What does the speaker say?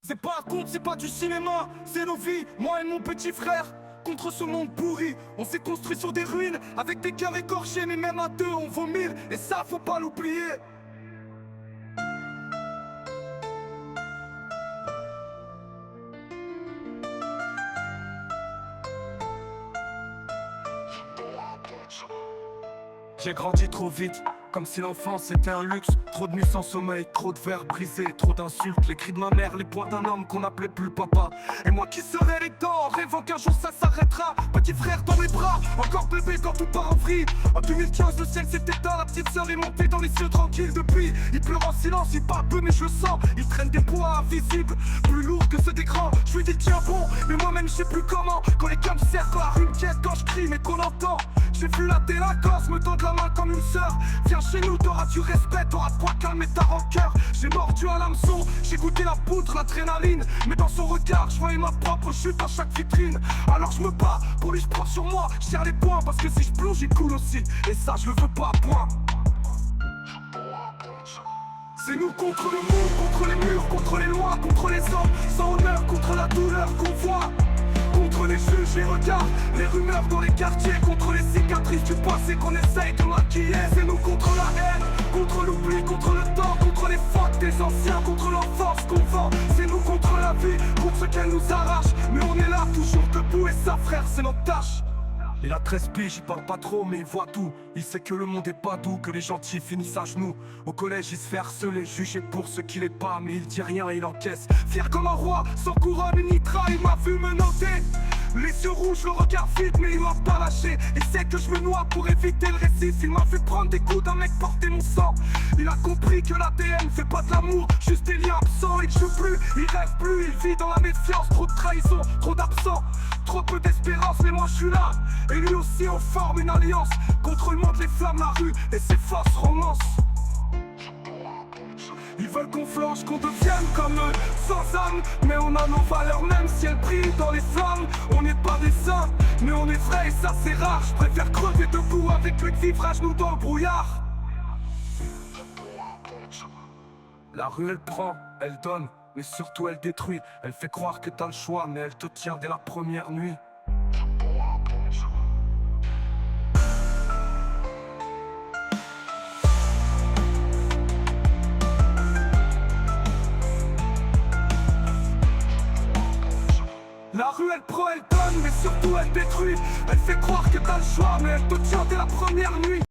C'est pas un conte, c'est pas du cinéma, c'est nos vies, moi et mon petit frère. Contre ce monde pourri, on s'est construit sur des ruines, avec des cœurs écorchés, mais même à deux on vaut mille, et ça faut pas l'oublier. J'ai grandi trop vite, comme si l'enfance était un luxe. Trop de nuits sans sommeil, trop de verres brisés, trop d'insultes. Les cris de ma mère, les points d'un homme qu'on n'appelait plus papa. Et moi qui serai les dents, rêvant qu'un jour ça s'arrêtera. Petit frère dans mes bras, encore bébé quand tout part en vrille. En 2015 le ciel s'est éteint, la petite sœur est montée dans les cieux tranquilles. Depuis, il pleure en silence, il parle peu mais je le sens. Il traîne des poids invisibles, plus lourds que ceux des grands. Je lui dis tiens bon, mais moi-même je sais plus comment. Quand les gars me serrent dans la rue, me guettent quand je crie mais qu'on entend. J'ai vu la délinquance me tendre la main comme une sœur. Viens chez nous, t'auras du respect, t'auras de quoi calmer ta rancœur. J'ai mordu à l'hameçon, j'ai goûté la poudre, l'adrénaline. Mais dans son regard, je voyais ma propre chute à chaque vitrine. Alors je me bats, pour lui je prends sur moi, je serre les poings. Parce que si je plonge, il coule aussi, et ça je le veux pas, point. C'est nous contre le monde, contre les murs, contre les lois, contre les hommes sans honneur, contre la douleur qu'on voit. Contre les juges, les regards, les rumeurs dans les quartiers. Contre les cicatrices du passé qu'on essaye de maquiller. C'est nous contre la haine, contre l'oubli, contre le temps. Contre les fautes des anciens, contre l'enfance qu'on vend. C'est nous contre la vie, contre ce qu'elle nous arrache. Mais on est là, toujours debout et ça frère, c'est notre tâche. Il a 13 piges, il parle pas trop mais il voit tout. Il sait que le monde est pas doux, que les gentils finissent à genoux. Au collège il se fait harceler, jugé pour ce qu'il est pas. Mais il dit rien, il encaisse, fier comme un roi, sans couronne ni nitra. Il m'a vu me noter, les yeux rouges, le regard vide, mais il m'a pas lâché. Il sait que je me noie pour éviter le récif. Il m'a fait prendre des coups d'un mec porter mon sang. Il a compris que l'ADN fait pas de l'amour, juste des liens absents. Il joue plus, il rêve plus, il vit dans la méfiance. Trop de trahison, trop d'absents, trop peu d'espérance. Mais moi je suis là, et lui aussi on forme une alliance. Contre le monde, les flammes, la rue et ses fausses romances. Ils veulent qu'on flanche, qu'on devienne comme eux, sans âme. Mais on a nos valeurs même si elles brillent dans les flammes. On n'est pas des saints, mais on est vrai et ça c'est rare. Je préfère crever debout avec lui que vivre à genoux dans le brouillard. La rue elle prend, elle donne, mais surtout elle détruit. Elle fait croire que t'as le choix, mais elle te tient dès la première nuit. La rue elle prend, elle donne, mais surtout elle détruit. Elle fait croire que t'as le choix, mais elle te tient dès la première nuit.